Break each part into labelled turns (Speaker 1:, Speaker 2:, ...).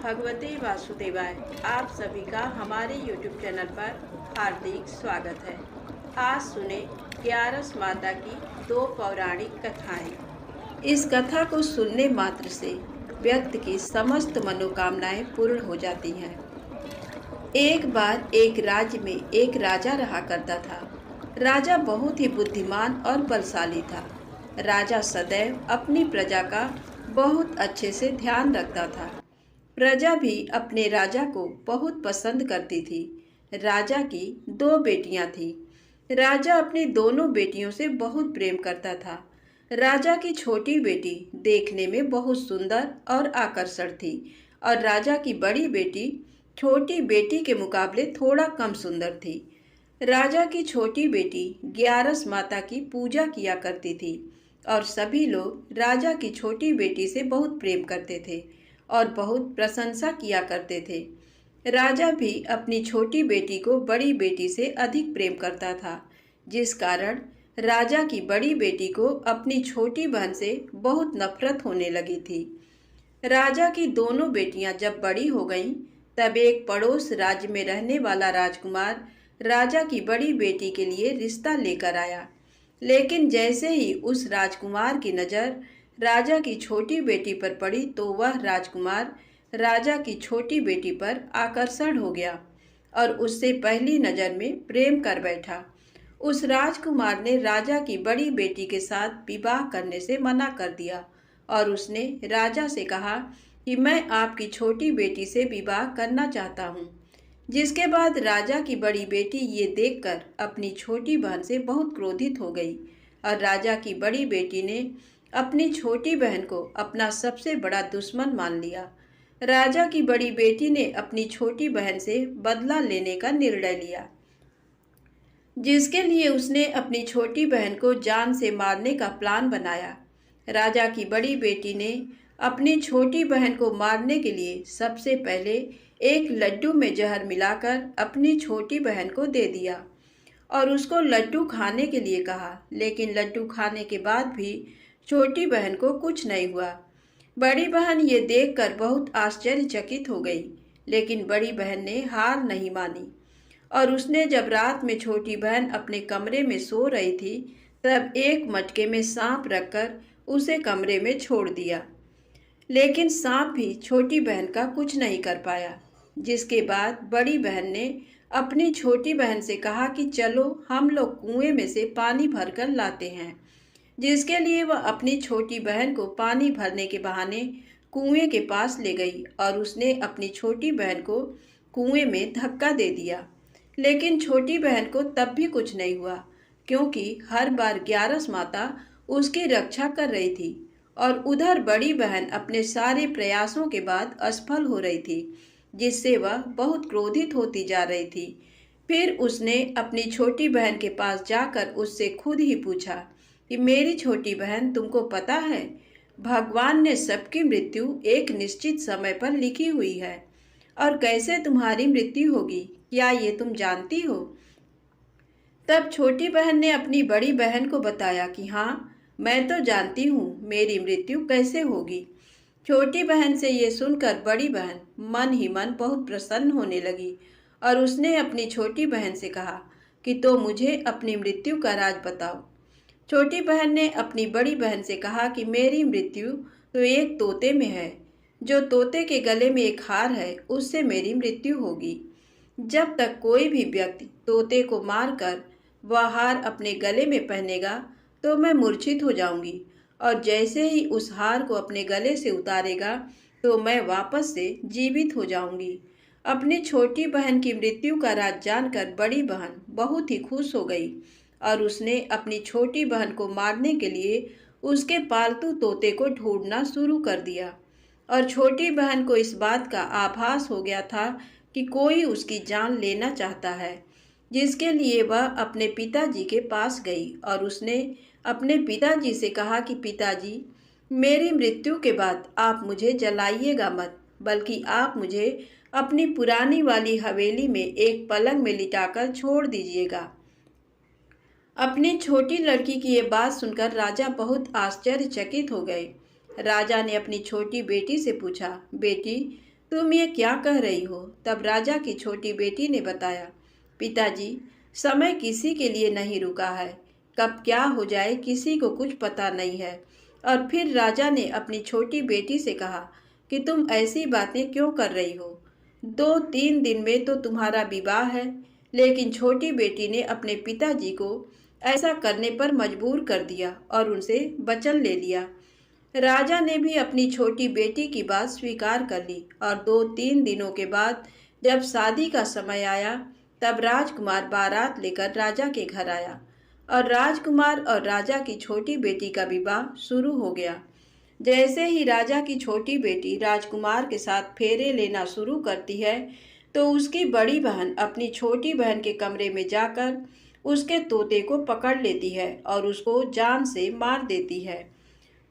Speaker 1: भगवते वासुदेवाय। आप सभी का हमारे YouTube चैनल पर हार्दिक स्वागत है। आज सुने 11 माता की दो पौराणिक कथाएं। इस कथा को सुनने मात्र से व्यक्ति की समस्त मनोकामनाएं पूर्ण हो जाती हैं। एक बार एक राज्य में एक राजा रहा करता था। राजा बहुत ही बुद्धिमान और बलशाली था। राजा सदैव अपनी प्रजा का बहुत अच्छे से ध्यान रखता था। प्रजा भी अपने राजा को बहुत पसंद करती थी। राजा की दो बेटियां थीं। राजा अपनी दोनों बेटियों से बहुत प्रेम करता था। राजा की छोटी बेटी देखने में बहुत सुंदर और आकर्षक थी और राजा की बड़ी बेटी छोटी बेटी के मुकाबले थोड़ा कम सुंदर थी। राजा की छोटी बेटी 11 माता की पूजा किया करती थी और सभी लोग राजा की छोटी बेटी से बहुत प्रेम करते थे और बहुत प्रशंसा किया करते थे। राजा भी अपनी छोटी बेटी को बड़ी बेटी से अधिक प्रेम करता था, जिस कारण राजा की बड़ी बेटी को अपनी छोटी बहन से बहुत नफरत होने लगी थी। राजा की दोनों बेटियां जब बड़ी हो गईं, तब एक पड़ोस राज्य में रहने वाला राजकुमार राजा की बड़ी बेटी के लिए रिश्ता लेकर आया। लेकिन जैसे ही उस राजकुमार की नज़र राजा की छोटी बेटी पर पड़ी तो वह राजकुमार राजा की छोटी बेटी पर आकर्षण हो गया और उससे पहली नज़र में प्रेम कर बैठा। उस राजकुमार ने राजा की बड़ी बेटी के साथ विवाह करने से मना कर दिया और उसने राजा से कहा कि मैं आपकी छोटी बेटी से विवाह करना चाहता हूँ। जिसके बाद राजा की बड़ी बेटी ये देखकर अपनी छोटी बहन से बहुत क्रोधित हो गई और राजा की बड़ी बेटी ने अपनी छोटी बहन को अपना सबसे बड़ा दुश्मन मान लिया। राजा की बड़ी बेटी ने अपनी छोटी बहन से बदला लेने का निर्णय लिया, जिसके लिए उसने अपनी छोटी बहन को जान से मारने का प्लान बनाया। राजा की बड़ी बेटी ने अपनी छोटी बहन को मारने के लिए सबसे पहले एक लड्डू में जहर मिलाकर अपनी छोटी बहन को दे दिया और उसको लड्डू खाने के लिए कहा। लेकिन लड्डू खाने के बाद भी छोटी बहन को कुछ नहीं हुआ। बड़ी बहन ये देखकर बहुत आश्चर्यचकित हो गई, लेकिन बड़ी बहन ने हार नहीं मानी और उसने जब रात में छोटी बहन अपने कमरे में सो रही थी, तब एक मटके में सांप रखकर उसे कमरे में छोड़ दिया। लेकिन सांप भी छोटी बहन का कुछ नहीं कर पाया। जिसके बाद बड़ी बहन ने अपनी छोटी बहन से कहा कि चलो हम लोग कुएं में से पानी भरकर लाते हैं। जिसके लिए वह अपनी छोटी बहन को पानी भरने के बहाने कुएं के पास ले गई और उसने अपनी छोटी बहन को कुएं में धक्का दे दिया। लेकिन छोटी बहन को तब भी कुछ नहीं हुआ, क्योंकि हर बार 11 माता उसकी रक्षा कर रही थी और उधर बड़ी बहन अपने सारे प्रयासों के बाद असफल हो रही थी, जिससे वह बहुत क्रोधित होती जा रही थी। फिर उसने अपनी छोटी बहन के पास जाकर उससे खुद ही पूछा कि मेरी छोटी बहन, तुमको पता है भगवान ने सबकी मृत्यु एक निश्चित समय पर लिखी हुई है और कैसे तुम्हारी मृत्यु होगी, क्या ये तुम जानती हो? तब छोटी बहन ने अपनी बड़ी बहन को बताया कि हाँ, मैं तो जानती हूँ मेरी मृत्यु कैसे होगी। छोटी बहन से ये सुनकर बड़ी बहन मन ही मन बहुत प्रसन्न होने लगी और उसने अपनी छोटी बहन से कहा कि तो मुझे अपनी मृत्यु का राज बताओ। छोटी बहन ने अपनी बड़ी बहन से कहा कि मेरी मृत्यु तो एक तोते में है। जो तोते के गले में एक हार है, उससे मेरी मृत्यु होगी। जब तक कोई भी व्यक्ति तोते को मारकर वह हार अपने गले में पहनेगा तो मैं मूर्छित हो जाऊंगी और जैसे ही उस हार को अपने गले से उतारेगा तो मैं वापस से जीवित हो जाऊंगी। अपनी छोटी बहन की मृत्यु का राज जानकर बड़ी बहन बहुत ही खुश हो गई और उसने अपनी छोटी बहन को मारने के लिए उसके पालतू तोते को ढूंढना शुरू कर दिया और छोटी बहन को इस बात का आभास हो गया था कि कोई उसकी जान लेना चाहता है। जिसके लिए वह अपने पिताजी के पास गई और उसने अपने पिताजी से कहा कि पिताजी, मेरी मृत्यु के बाद आप मुझे जलाइएगा मत, बल्कि आप मुझे अपनी पुरानी वाली हवेली में एक पलंग में लिटाकर छोड़ दीजिएगा। अपनी छोटी लड़की की ये बात सुनकर राजा बहुत आश्चर्यचकित हो गए। राजा ने अपनी छोटी बेटी से पूछा, बेटी, तुम ये क्या कह रही हो? तब राजा की छोटी बेटी ने बताया, पिताजी, समय किसी के लिए नहीं रुका है। कब क्या हो जाए किसी को कुछ पता नहीं है। और फिर राजा ने अपनी छोटी बेटी से कहा कि तुम ऐसी बातें क्यों कर रही हो? 2-3 दिन में तो तुम्हारा विवाह है। लेकिन छोटी बेटी ने अपने पिताजी को ऐसा करने पर मजबूर कर दिया और उनसे वचन ले लिया। राजा ने भी अपनी छोटी बेटी की बात स्वीकार कर ली और 2-3 दिनों के बाद जब शादी का समय आया तब राजकुमार बारात लेकर राजा के घर आया और राजकुमार और राजा की छोटी बेटी का विवाह शुरू हो गया। जैसे ही राजा की छोटी बेटी राजकुमार के साथ फेरे लेना शुरू करती है तो उसकी बड़ी बहन अपनी छोटी बहन के कमरे में जाकर उसके तोते को पकड़ लेती है और उसको जान से मार देती है।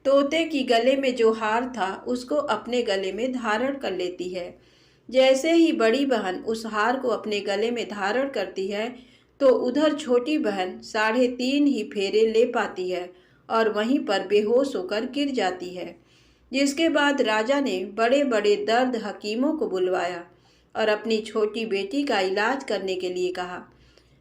Speaker 1: तोते की गले में जो हार था उसको अपने गले में धारण कर लेती है। जैसे ही बड़ी बहन उस हार को अपने गले में धारण करती है तो उधर छोटी बहन 3.5 ही फेरे ले पाती है और वहीं पर बेहोश होकर गिर जाती है। जिसके बाद राजा ने बड़े बड़े दर्द हकीमों को बुलवाया और अपनी छोटी बेटी का इलाज करने के लिए कहा।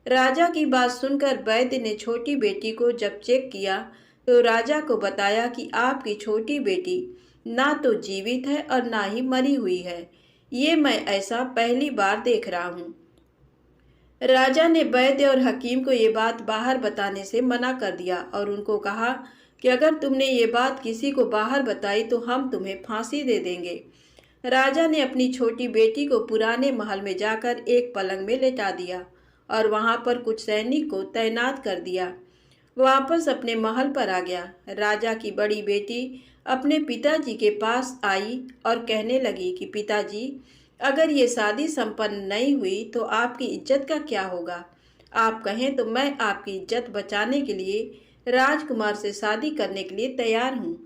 Speaker 1: राजा की बात सुनकर वैद्य ने छोटी बेटी को जब चेक किया तो राजा को बताया कि आपकी छोटी बेटी ना तो जीवित है और ना ही मरी हुई है। ये मैं ऐसा पहली बार देख रहा हूँ। राजा ने वैद्य और हकीम को ये बात बाहर बताने से मना कर दिया और उनको कहा कि अगर तुमने ये बात किसी को बाहर बताई तो हम तुम्हें फांसी दे देंगे। राजा ने अपनी छोटी बेटी को पुराने महल में जाकर एक पलंग में लेटा दिया और वहां पर कुछ सैनिक को तैनात कर दिया। वापस अपने महल पर आ गया। राजा की बड़ी बेटी अपने पिताजी के पास आई और कहने लगी कि पिताजी, अगर ये शादी संपन्न नहीं हुई तो आपकी इज्जत का क्या होगा? आप कहें तो मैं आपकी इज्जत बचाने के लिए राजकुमार से शादी करने के लिए तैयार हूँ।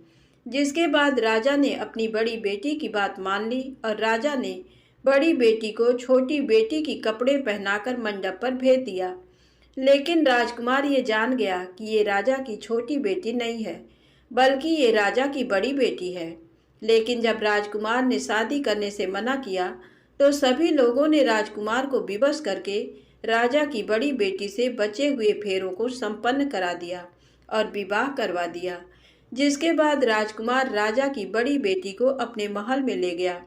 Speaker 1: जिसके बाद राजा ने अपनी बड़ी बेटी की बात मान ली और राजा ने बड़ी बेटी को छोटी बेटी की कपड़े पहनाकर मंडप पर भेज दिया। लेकिन राजकुमार ये जान गया कि ये राजा की छोटी बेटी नहीं है, बल्कि ये राजा की बड़ी बेटी है। लेकिन जब राजकुमार ने शादी करने से मना किया तो सभी लोगों ने राजकुमार को विवश करके राजा की बड़ी बेटी से बचे हुए फेरों को संपन्न करा दिया और विवाह करवा दिया। जिसके बाद राजकुमार राजा की बड़ी बेटी को अपने महल में ले गया।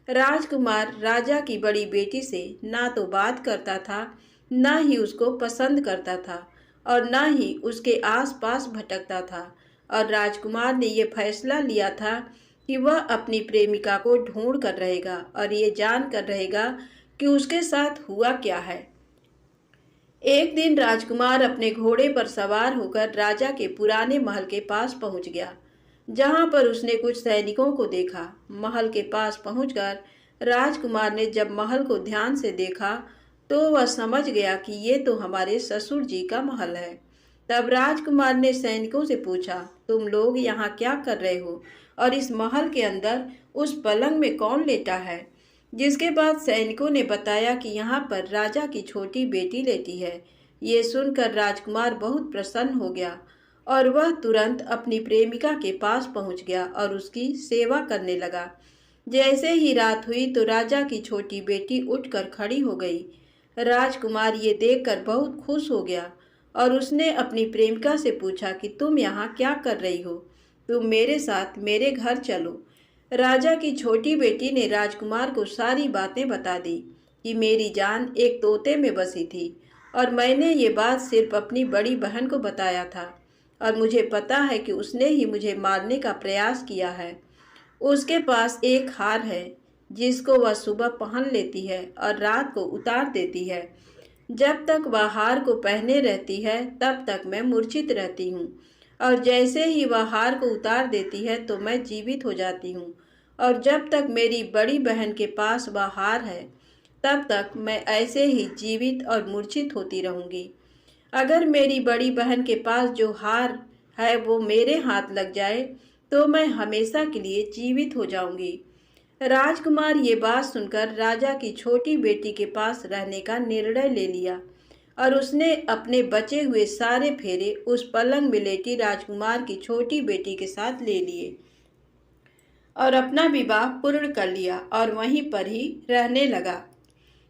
Speaker 1: राजकुमार राजा की बड़ी बेटी से ना तो बात करता था, ना ही उसको पसंद करता था और ना ही उसके आसपास भटकता था। और राजकुमार ने ये फैसला लिया था कि वह अपनी प्रेमिका को ढूंढ कर रहेगा और ये जान कर रहेगा कि उसके साथ हुआ क्या है। एक दिन राजकुमार अपने घोड़े पर सवार होकर राजा के पुराने महल के पास पहुंच गया, जहां पर उसने कुछ सैनिकों को देखा। महल के पास पहुंचकर राजकुमार ने जब महल को ध्यान से देखा तो वह समझ गया कि ये तो हमारे ससुर जी का महल है। तब राजकुमार ने सैनिकों से पूछा, तुम लोग यहाँ क्या कर रहे हो और इस महल के अंदर उस पलंग में कौन लेटा है? जिसके बाद सैनिकों ने बताया कि यहाँ पर राजा की छोटी बेटी लेटी है। ये सुनकर राजकुमार बहुत प्रसन्न हो गया और वह तुरंत अपनी प्रेमिका के पास पहुँच गया और उसकी सेवा करने लगा। जैसे ही रात हुई तो राजा की छोटी बेटी उठकर खड़ी हो गई। राजकुमार ये देखकर बहुत खुश हो गया और उसने अपनी प्रेमिका से पूछा कि तुम यहाँ क्या कर रही हो? तुम मेरे साथ मेरे घर चलो। राजा की छोटी बेटी ने राजकुमार को सारी बातें बता दी कि मेरी जान एक तोते में बसी थी और मैंने ये बात सिर्फ अपनी बड़ी बहन को बताया था और मुझे पता है कि उसने ही मुझे मारने का प्रयास किया है। उसके पास एक हार है जिसको वह सुबह पहन लेती है और रात को उतार देती है। जब तक वह हार को पहने रहती है तब तक मैं मूर्छित रहती हूँ और जैसे ही वह हार को उतार देती है तो मैं जीवित हो जाती हूँ और जब तक मेरी बड़ी बहन के पास वह हार है तब तक मैं ऐसे ही जीवित और मूर्छित होती रहूँगी। अगर मेरी बड़ी बहन के पास जो हार है वो मेरे हाथ लग जाए तो मैं हमेशा के लिए जीवित हो जाऊंगी। राजकुमार ये बात सुनकर राजा की छोटी बेटी के पास रहने का निर्णय ले लिया और उसने अपने बचे हुए सारे फेरे उस पलंग में लेटी राजकुमार की छोटी बेटी के साथ ले लिए। और अपना विवाह पूर्ण कर लिया और वहीं पर ही रहने लगा।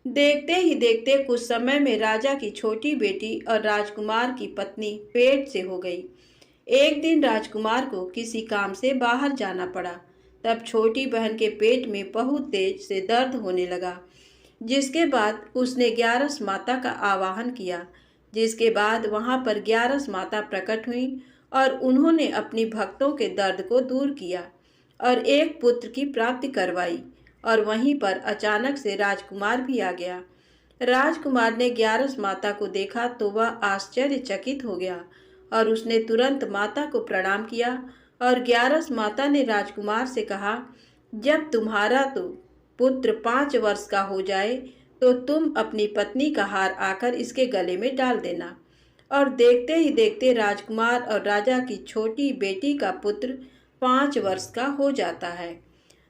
Speaker 1: देखते ही देखते कुछ समय में राजा की छोटी बेटी और राजकुमार की पत्नी पेट से हो गई। एक दिन राजकुमार को किसी काम से बाहर जाना पड़ा। तब छोटी बहन के पेट में बहुत तेज से दर्द होने लगा, जिसके बाद उसने 11 माता का आवाहन किया। जिसके बाद वहां पर 11 माता प्रकट हुई और उन्होंने अपनी भक्तों के दर्द को दूर किया और एक पुत्र की प्राप्ति करवाई। और वहीं पर अचानक से राजकुमार भी आ गया। राजकुमार ने 11 माता को देखा तो वह आश्चर्यचकित हो गया और उसने तुरंत माता को प्रणाम किया। और 11 माता ने राजकुमार से कहा, जब तुम्हारा तो पुत्र 5 वर्ष का हो जाए तो तुम अपनी पत्नी का हार आकर इसके गले में डाल देना। और देखते ही देखते राजकुमार और राजा की छोटी बेटी का पुत्र 5 वर्ष का हो जाता है।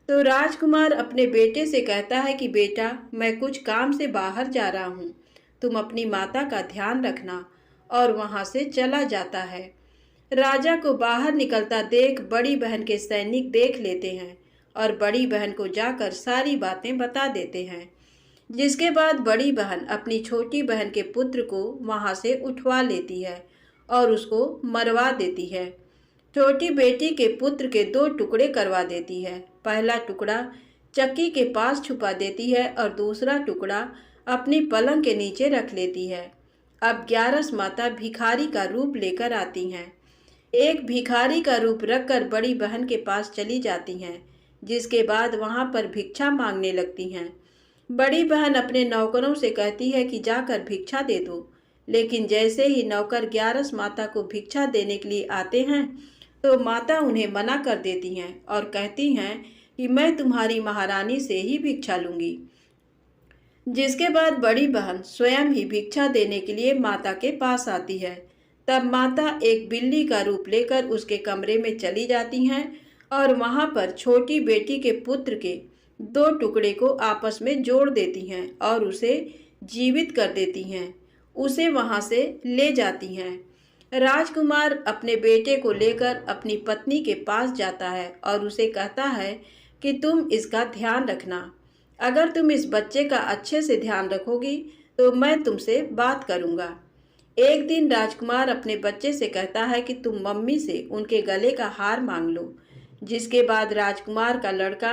Speaker 1: तो राजकुमार अपने बेटे से कहता है कि बेटा, मैं कुछ काम से बाहर जा रहा हूँ, तुम अपनी माता का ध्यान रखना। और वहां से चला जाता है। राजा को बाहर निकलता देख बड़ी बहन के सैनिक देख लेते हैं और बड़ी बहन को जाकर सारी बातें बता देते हैं। जिसके बाद बड़ी बहन अपनी छोटी बहन के पुत्र को वहां से उठवा लेती है और उसको मरवा देती है। छोटी बेटी के पुत्र के 2 टुकड़े करवा देती है। पहला टुकड़ा चक्की के पास छुपा देती है और दूसरा टुकड़ा अपनी पलंग के नीचे रख लेती है। अब 11 माता भिखारी का रूप लेकर आती हैं। एक भिखारी का रूप रखकर बड़ी बहन के पास चली जाती हैं, जिसके बाद वहां पर भिक्षा मांगने लगती हैं। बड़ी बहन अपने नौकरों से कहती है कि जाकर भिक्षा दे दो, लेकिन जैसे ही नौकर 11 माता को भिक्षा देने के लिए आते हैं तो माता उन्हें मना कर देती हैं और कहती हैं कि मैं तुम्हारी महारानी से ही भिक्षा लूंगी। जिसके बाद बड़ी बहन स्वयं ही भिक्षा देने के लिए माता के पास आती है। तब माता एक बिल्ली का रूप लेकर उसके कमरे में चली जाती हैं और वहां पर छोटी बेटी के पुत्र के 2 टुकड़े को आपस में जोड़ देती हैं और उसे जीवित कर देती हैं। उसे वहां से ले जाती हैं। राजकुमार अपने बेटे को लेकर अपनी पत्नी के पास जाता है और उसे कहता है कि तुम इसका ध्यान रखना। अगर तुम इस बच्चे का अच्छे से ध्यान रखोगी तो मैं तुमसे बात करूंगा। एक दिन राजकुमार अपने बच्चे से कहता है कि तुम मम्मी से उनके गले का हार मांग लो। जिसके बाद राजकुमार का लड़का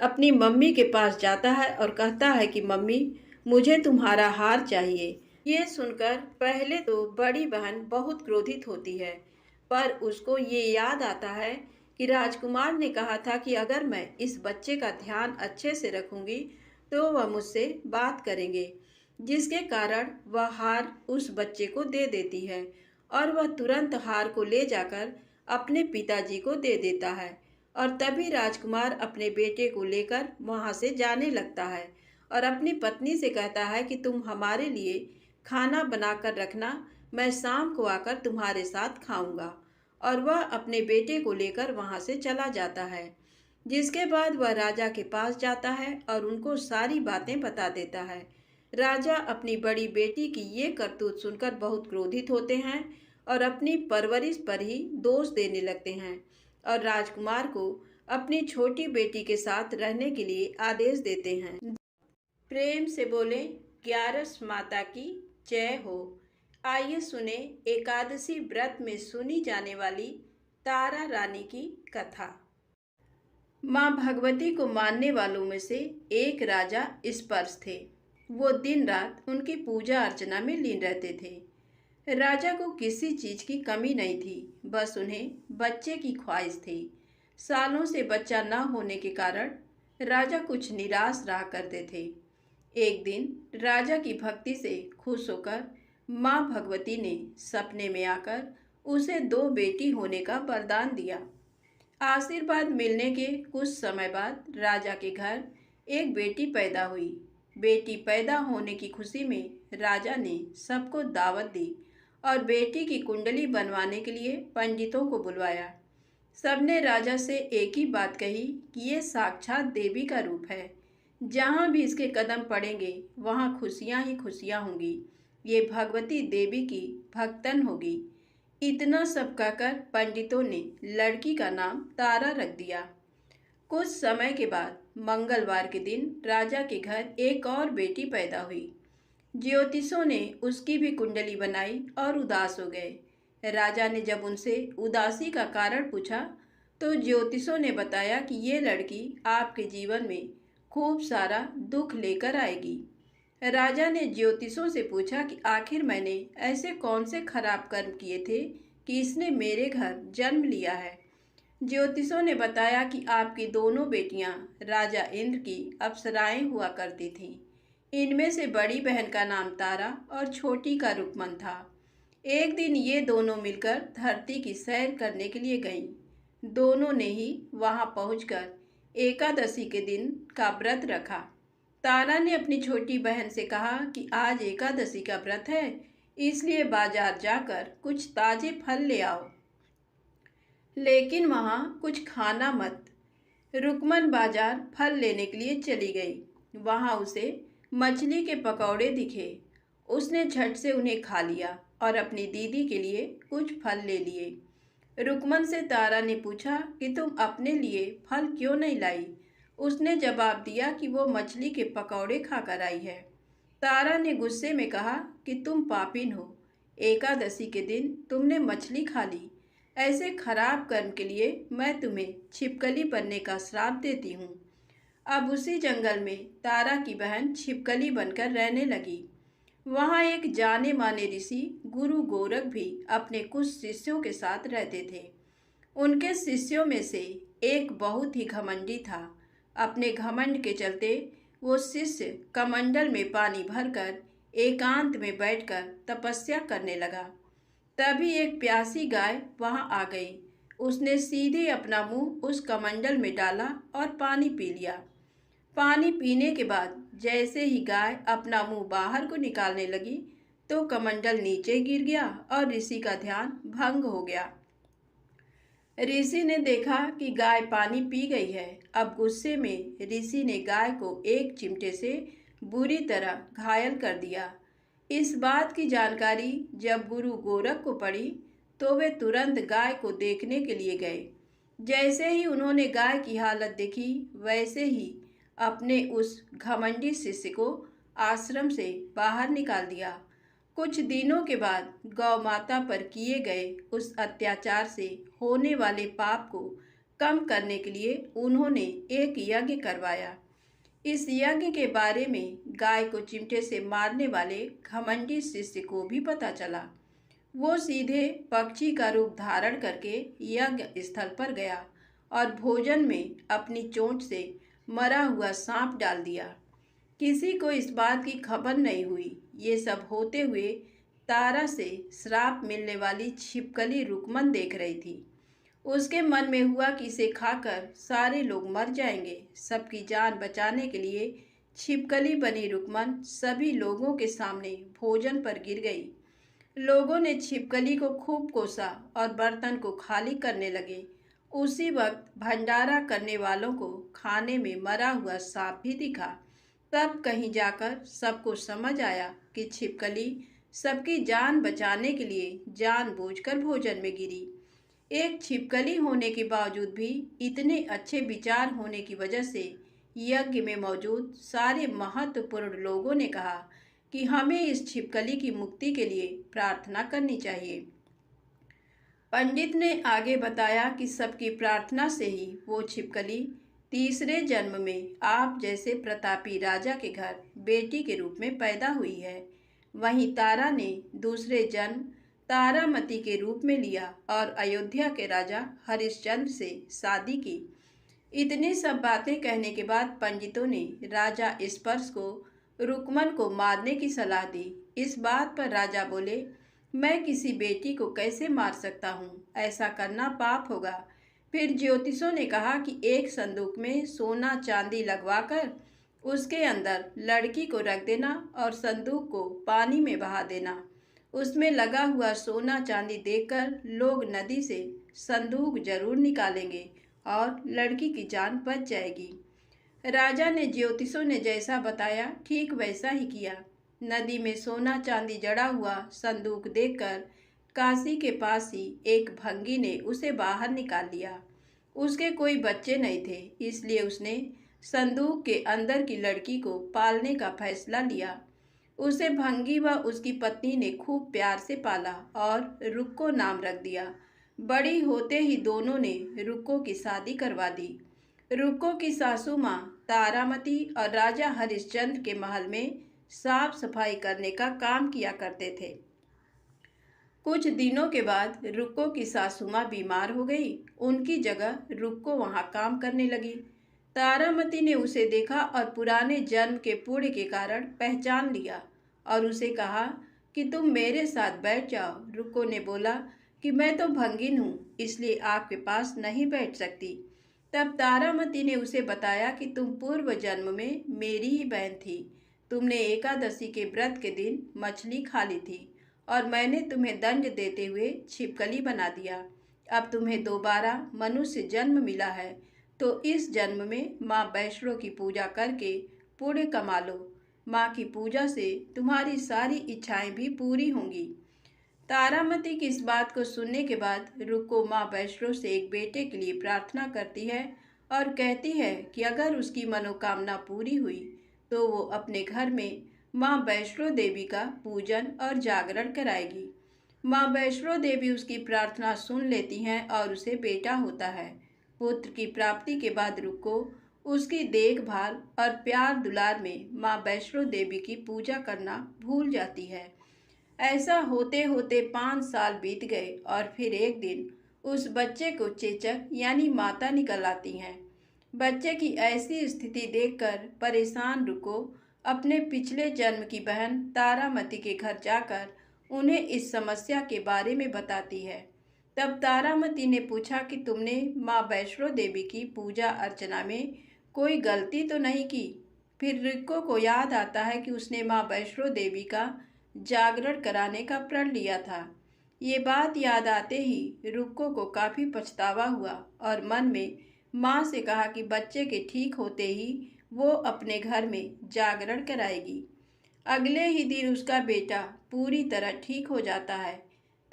Speaker 1: अपनी मम्मी के पास जाता है और कहता है कि मम्मी, मुझे तुम्हारा हार चाहिए। ये सुनकर पहले तो बड़ी बहन बहुत क्रोधित होती है, पर उसको ये याद आता है कि राजकुमार ने कहा था कि अगर मैं इस बच्चे का ध्यान अच्छे से रखूंगी तो वह मुझसे बात करेंगे। जिसके कारण वह हार उस बच्चे को दे देती है और वह तुरंत हार को ले जाकर अपने पिताजी को दे देता है। और तभी राजकुमार अपने बेटे को लेकर वहां से जाने लगता है और अपनी पत्नी से कहता है कि तुम हमारे लिए खाना बनाकर रखना, मैं शाम को आकर तुम्हारे साथ खाऊंगा। और वह अपने बेटे को लेकर वहां से चला जाता है। जिसके बाद वह राजा के पास जाता है और उनको सारी बातें बता देता है। राजा अपनी बड़ी बेटी की ये करतूत सुनकर बहुत क्रोधित होते हैं और अपनी परवरिश पर ही दोष देने लगते हैं और राजकुमार को अपनी छोटी बेटी के साथ रहने के लिए आदेश देते हैं। प्रेम से बोले 11 माता की जय हो। आइए सुने एकादशी व्रत में सुनी जाने वाली तारा रानी की कथा। माँ भगवती को मानने वालों में से एक राजा स्पर्श थे। वो दिन रात उनकी पूजा अर्चना में लीन रहते थे। राजा को किसी चीज की कमी नहीं थी, बस उन्हें बच्चे की ख्वाहिश थी। सालों से बच्चा न होने के कारण राजा कुछ निराश रहा करते थे। एक दिन राजा की भक्ति से खुश होकर माँ भगवती ने सपने में आकर उसे 2 बेटी होने का वरदान दिया। आशीर्वाद मिलने के कुछ समय बाद राजा के घर एक बेटी पैदा हुई। बेटी पैदा होने की खुशी में राजा ने सबको दावत दी और बेटी की कुंडली बनवाने के लिए पंडितों को बुलवाया। सबने राजा से एक ही बात कही कि ये साक्षात देवी का रूप है। जहाँ भी इसके कदम पड़ेंगे वहाँ खुशियाँ ही खुशियाँ होंगी। ये भगवती देवी की भक्तन होगी। इतना सब कहकर पंडितों ने लड़की का नाम तारा रख दिया। कुछ समय के बाद मंगलवार के दिन राजा के घर एक और बेटी पैदा हुई। ज्योतिषों ने उसकी भी कुंडली बनाई और उदास हो गए। राजा ने जब उनसे उदासी का कारण पूछा तो ज्योतिषों ने बताया कि ये लड़की आपके जीवन में खूब सारा दुख लेकर आएगी। राजा ने ज्योतिषों से पूछा कि आखिर मैंने ऐसे कौन से खराब कर्म किए थे कि इसने मेरे घर जन्म लिया है। ज्योतिषों ने बताया कि आपकी दोनों बेटियां राजा इंद्र की अप्सराएं हुआ करती थीं। इनमें से बड़ी बहन का नाम तारा और छोटी का रुक्मन था। एक दिन ये दोनों मिलकर धरती की सैर करने के लिए गईं। दोनों ने ही वहां पहुंचकर एकादशी के दिन का व्रत रखा। तारा ने अपनी छोटी बहन से कहा कि आज एकादशी का व्रत है, इसलिए बाजार जाकर कुछ ताजे फल ले आओ, लेकिन वहाँ कुछ खाना मत। रुक्मन बाजार फल लेने के लिए चली गई। वहाँ उसे मछली के पकौड़े दिखे। उसने झट से उन्हें खा लिया और अपनी दीदी के लिए कुछ फल ले लिए। रुक्मन से तारा ने पूछा कि तुम अपने लिए फल क्यों नहीं लाई। उसने जवाब दिया कि वो मछली के पकौड़े खाकर आई है। तारा ने गुस्से में कहा कि तुम पापिन हो, एकादशी के दिन तुमने मछली खा ली। ऐसे खराब कर्म के लिए मैं तुम्हें छिपकली बनने का श्राप देती हूँ। अब उसी जंगल में तारा की बहन छिपकली बनकर रहने लगी। वहाँ एक जाने माने ऋषि गुरु गोरख भी अपने कुछ शिष्यों के साथ रहते थे। उनके शिष्यों में से एक बहुत ही घमंडी था। अपने घमंड के चलते वो शिष्य कमंडल में पानी भरकर एकांत में बैठकर तपस्या करने लगा। तभी एक प्यासी गाय वहां आ गई। उसने सीधे अपना मुंह उस कमंडल में डाला और पानी पी लिया। पानी पीने के बाद जैसे ही गाय अपना मुंह बाहर को निकालने लगी तो कमंडल नीचे गिर गया और ऋषि का ध्यान भंग हो गया। ऋषि ने देखा कि गाय पानी पी गई है। अब गुस्से में ऋषि ने गाय को एक चिमटे से बुरी तरह घायल कर दिया। इस बात की जानकारी जब गुरु गोरख को पड़ी तो वे तुरंत गाय को देखने के लिए गए। जैसे ही उन्होंने गाय की हालत देखी वैसे ही अपने उस घमंडी शिष्य को आश्रम से बाहर निकाल दिया। कुछ दिनों के बाद गौ माता पर किए गए उस अत्याचार से होने वाले पाप को कम करने के लिए उन्होंने एक यज्ञ करवाया। इस यज्ञ के बारे में गाय को चिमटे से मारने वाले घमंडी शिष्य को भी पता चला। वो सीधे पक्षी का रूप धारण करके यज्ञ स्थल पर गया और भोजन में अपनी चोंच से मरा हुआ सांप डाल दिया। किसी को इस बात की खबर नहीं हुई। ये सब होते हुए तारा से श्राप मिलने वाली छिपकली रुक्मन देख रही थी। उसके मन में हुआ कि इसे खाकर सारे लोग मर जाएंगे। सबकी जान बचाने के लिए छिपकली बनी रुक्मन सभी लोगों के सामने भोजन पर गिर गई। लोगों ने छिपकली को खूब कोसा और बर्तन को खाली करने लगे। उसी वक्त भंडारा करने वालों को खाने में मरा हुआ सांप भी दिखा। तब कहीं जाकर सबको समझ आया कि छिपकली सबकी जान बचाने के लिए जानबूझकर भोजन में गिरी। एक छिपकली होने के बावजूद भी इतने अच्छे विचार होने की वजह से यज्ञ में मौजूद सारे महत्वपूर्ण लोगों ने कहा कि हमें इस छिपकली की मुक्ति के लिए प्रार्थना करनी चाहिए। पंडित ने आगे बताया कि सबकी प्रार्थना से ही वो छिपकली तीसरे जन्म में आप जैसे प्रतापी राजा के घर बेटी के रूप में पैदा हुई है। वहीं तारा ने दूसरे जन्म तारामती के रूप में लिया और अयोध्या के राजा हरिश्चंद्र से शादी की। इतनी सब बातें कहने के बाद पंडितों ने राजा स्पर्श को रुक्मन को मारने की सलाह दी। इस बात पर राजा बोले, मैं किसी बेटी को कैसे मार सकता हूँ, ऐसा करना पाप होगा। फिर ज्योतिषों ने कहा कि एक संदूक में सोना चांदी लगवाकर उसके अंदर लड़की को रख देना और संदूक को पानी में बहा देना। उसमें लगा हुआ सोना चांदी देखकर लोग नदी से संदूक जरूर निकालेंगे और लड़की की जान बच जाएगी। राजा ने ज्योतिषों ने जैसा बताया ठीक वैसा ही किया। नदी में सोना चांदी जड़ा हुआ संदूक देखकर काशी के पास ही एक भंगी ने उसे बाहर निकाल लिया। उसके कोई बच्चे नहीं थे, इसलिए उसने संदूक के अंदर की लड़की को पालने का फैसला लिया। उसे भंगी व उसकी पत्नी ने खूब प्यार से पाला और रुक्को नाम रख दिया। बड़ी होते ही दोनों ने रुक्को की शादी करवा दी। रुक्को की सासू माँ तारामती और राजा हरिश्चंद्र के महल में साफ सफाई करने का काम किया करते थे। कुछ दिनों के बाद रुक्को की सासू माँ बीमार हो गई। उनकी जगह रुक्को वहाँ काम करने लगी। तारामती ने उसे देखा और पुराने जन्म के पुण्य के कारण पहचान लिया और उसे कहा कि तुम मेरे साथ बैठ जाओ। रुक्को ने बोला कि मैं तो भंगिन हूँ, इसलिए आपके पास नहीं बैठ सकती। तब तारामती ने उसे बताया कि तुम पूर्व जन्म में मेरी ही बहन थी। तुमने एकादशी के व्रत के दिन मछली खा ली थी और मैंने तुम्हें दंड देते हुए छिपकली बना दिया। अब तुम्हें दोबारा मनुष्य जन्म मिला है, तो इस जन्म में माँ वैष्णो की पूजा करके पुण्य कमा लो। माँ की पूजा से तुम्हारी सारी इच्छाएं भी पूरी होंगी। तारामती की इस बात को सुनने के बाद रुक्को माँ वैष्णो से एक बेटे के लिए प्रार्थना करती है और कहती है कि अगर उसकी मनोकामना पूरी हुई तो वो अपने घर में माँ वैष्णो देवी का पूजन और जागरण कराएगी। माँ वैष्णो देवी उसकी प्रार्थना सुन लेती हैं और उसे बेटा होता है। पुत्र की प्राप्ति के बाद रुक्को उसकी देखभाल और प्यार दुलार में माँ वैष्णो देवी की पूजा करना भूल जाती है। ऐसा होते होते 5 साल बीत गए और फिर एक दिन उस बच्चे को चेचक यानी माता निकल आती हैं। बच्चे की ऐसी स्थिति देखकर परेशान रुक्को अपने पिछले जन्म की बहन तारामती के घर जाकर उन्हें इस समस्या के बारे में बताती है। तब तारामती ने पूछा कि तुमने माँ वैष्णो देवी की पूजा अर्चना में कोई गलती तो नहीं की। फिर रुक्को को याद आता है कि उसने माँ वैष्णो देवी का जागरण कराने का प्रण लिया था। ये बात याद आते ही रुक्को को काफ़ी पछतावा हुआ और मन में माँ से कहा कि बच्चे के ठीक होते ही वो अपने घर में जागरण कराएगी। अगले ही दिन उसका बेटा पूरी तरह ठीक हो जाता है।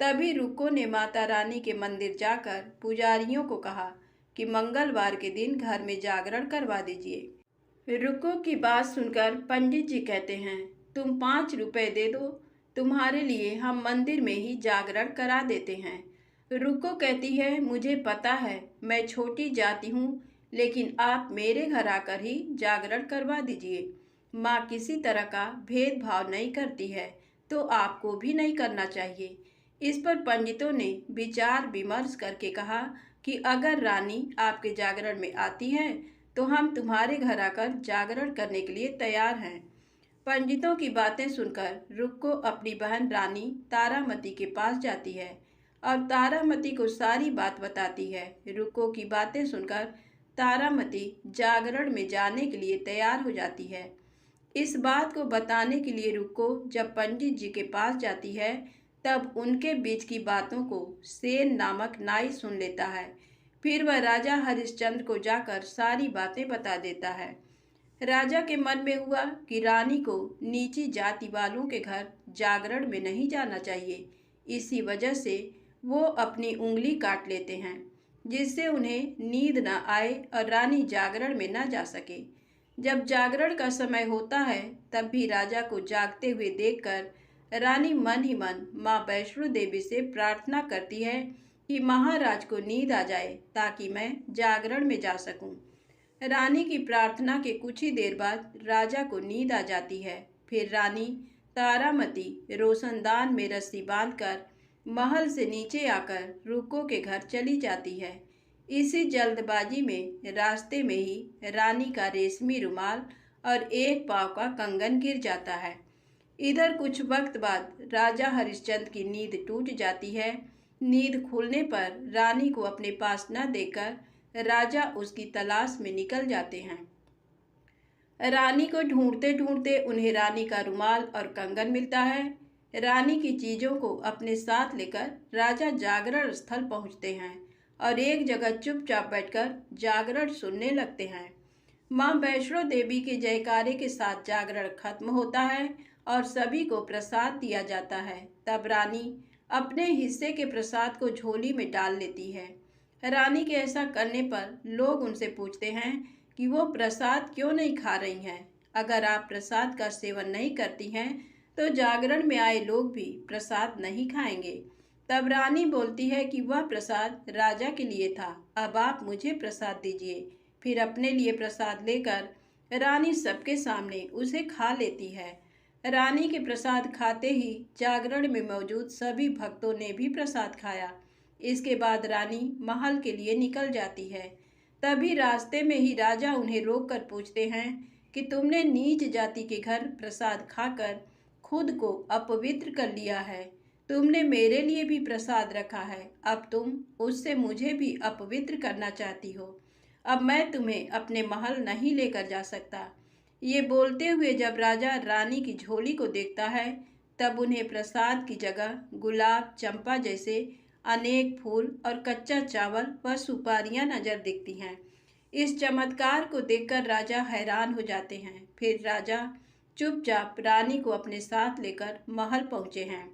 Speaker 1: तभी रुक्को ने माता रानी के मंदिर जाकर पुजारियों को कहा कि मंगलवार के दिन घर में जागरण करवा दीजिए। रुक्को की बात सुनकर पंडित जी कहते हैं, तुम 5 रुपए दे दो, तुम्हारे लिए हम मंदिर में ही जागरण करा देते हैं। रुक्को कहती है, मुझे पता है मैं छोटी जाति हूँ, लेकिन आप मेरे घर आकर ही जागरण करवा दीजिए। माँ किसी तरह का भेदभाव नहीं करती है, तो आपको भी नहीं करना चाहिए। इस पर पंडितों ने विचार विमर्श करके कहा कि अगर रानी आपके जागरण में आती है तो हम तुम्हारे घर आकर जागरण करने के लिए तैयार हैं। पंडितों की बातें सुनकर रुक्को अपनी बहन रानी तारामती के पास जाती है और तारामती को सारी बात बताती है। रुक्को की बातें सुनकर तारामती जागरण में जाने के लिए तैयार हो जाती है। इस बात को बताने के लिए रुक्को जब पंडित जी के पास जाती है तब उनके बीच की बातों को सेन नामक नाई सुन लेता है। फिर वह राजा हरिश्चंद्र को जाकर सारी बातें बता देता है। राजा के मन में हुआ कि रानी को नीची जाति वालों के घर जागरण में नहीं जाना चाहिए। इसी वजह से वो अपनी उंगली काट लेते हैं, जिससे उन्हें नींद न आए और रानी जागरण में न जा सके। जब जागरण का समय होता है तब भी राजा को जागते हुए देखकर रानी मन ही मन माँ वैष्णो देवी से प्रार्थना करती है कि महाराज को नींद आ जाए ताकि मैं जागरण में जा सकूं। रानी की प्रार्थना के कुछ ही देर बाद राजा को नींद आ जाती है। फिर रानी तारामती रोशनदान में रस्सी बांधकर महल से नीचे आकर रुक्को के घर चली जाती है। इसी जल्दबाजी में रास्ते में ही रानी का रेशमी रुमाल और एक पाँव का कंगन गिर जाता है। इधर कुछ वक्त बाद राजा हरिश्चंद्र की नींद टूट जाती है। नींद खुलने पर रानी को अपने पास न देखकर राजा उसकी तलाश में निकल जाते हैं। रानी को ढूंढते ढूंढते उन्हें रानी का रुमाल और कंगन मिलता है। रानी की चीज़ों को अपने साथ लेकर राजा जागरण स्थल पहुंचते हैं और एक जगह चुपचाप बैठकर जागरण सुनने लगते हैं। माँ वैष्णो देवी के जयकारे के साथ जागरण खत्म होता है और सभी को प्रसाद दिया जाता है। तब रानी अपने हिस्से के प्रसाद को झोली में डाल लेती है रानी के ऐसा करने पर लोग उनसे पूछते हैं कि वो प्रसाद क्यों नहीं खा रही हैं। अगर आप प्रसाद का सेवन नहीं करती हैं तो जागरण में आए लोग भी प्रसाद नहीं खाएंगे। तब रानी बोलती है कि वह प्रसाद राजा के लिए था, अब आप मुझे प्रसाद दीजिए। फिर अपने लिए प्रसाद लेकर रानी सबके सामने उसे खा लेती है। रानी के प्रसाद खाते ही जागरण में मौजूद सभी भक्तों ने भी प्रसाद खाया। इसके बाद रानी महल के लिए निकल जाती है। तभी रास्ते में ही राजा उन्हें रोककर पूछते हैं कि तुमने नीच जाति के घर प्रसाद खाकर खुद को अपवित्र कर लिया है। तुमने मेरे लिए भी प्रसाद रखा है, अब तुम उससे मुझे भी अपवित्र करना चाहती हो। अब मैं तुम्हें अपने महल नहीं लेकर जा सकता। ये बोलते हुए जब राजा रानी की झोली को देखता है तब उन्हें प्रसाद की जगह गुलाब, चंपा जैसे अनेक फूल और कच्चा चावल व सुपारियां नजर दिखती हैं। इस चमत्कार को देखकर राजा हैरान हो जाते हैं। फिर राजा चुपचाप रानी को अपने साथ लेकर महल पहुंचे हैं।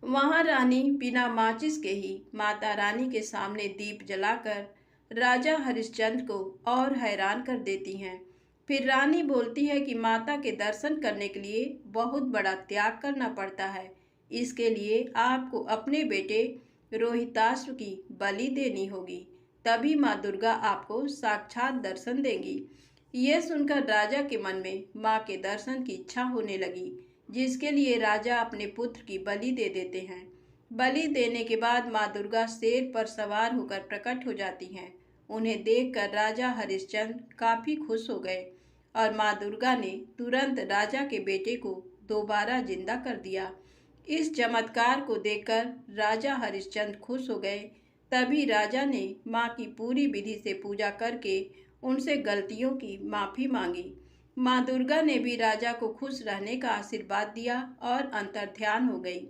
Speaker 1: वहां रानी बिना माचिस के ही माता रानी के सामने दीप जलाकर राजा हरिश्चंद्र को और हैरान कर देती हैं। फिर रानी बोलती है कि माता के दर्शन करने के लिए बहुत बड़ा त्याग करना पड़ता है। इसके लिए आपको अपने बेटे रोहिताश्व की बलि देनी होगी, तभी माँ दुर्गा आपको साक्षात दर्शन देंगी। यह सुनकर राजा के मन में माँ के दर्शन की इच्छा होने लगी, जिसके लिए राजा अपने पुत्र की बलि दे देते हैं। बलि देने के बाद माँ दुर्गा शेर पर सवार होकर प्रकट हो जाती हैं। उन्हें देखकर राजा हरिश्चंद्र काफी खुश हो गए और माँ दुर्गा ने तुरंत राजा के बेटे को दोबारा जिंदा कर दिया। इस चमत्कार को देखकर राजा हरिश्चंद्र खुश हो गए। तभी राजा ने माँ की पूरी विधि से पूजा करके उनसे गलतियों की माफी मांगी। माँ दुर्गा ने भी राजा को खुश रहने का आशीर्वाद दिया और अंतर्ध्यान हो गई।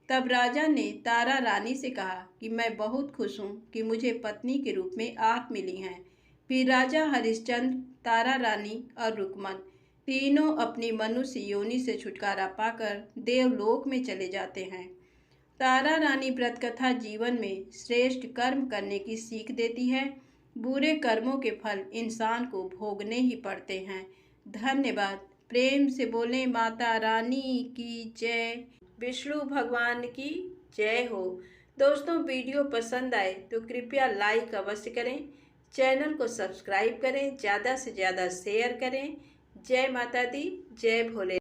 Speaker 1: तब राजा ने तारा रानी से कहा कि मैं बहुत खुश हूँ कि मुझे पत्नी के रूप में आप मिली हैं। फिर राजा हरिश्चंद्र, तारा रानी और रुक्मन तीनों अपनी मनुष्य योनि से छुटकारा पाकर देवलोक में चले जाते हैं। तारा रानी व्रत कथा जीवन में श्रेष्ठ कर्म करने की सीख देती है। बुरे कर्मों के फल इंसान को भोगने ही पड़ते हैं। धन्यवाद। प्रेम से बोलें माता रानी की जय, विष्णु भगवान की जय हो। दोस्तों, वीडियो पसंद आए तो कृपया लाइक अवश्य करें, चैनल को सब्सक्राइब करें, ज़्यादा से ज़्यादा शेयर करें। जय माता दी, जय भोले।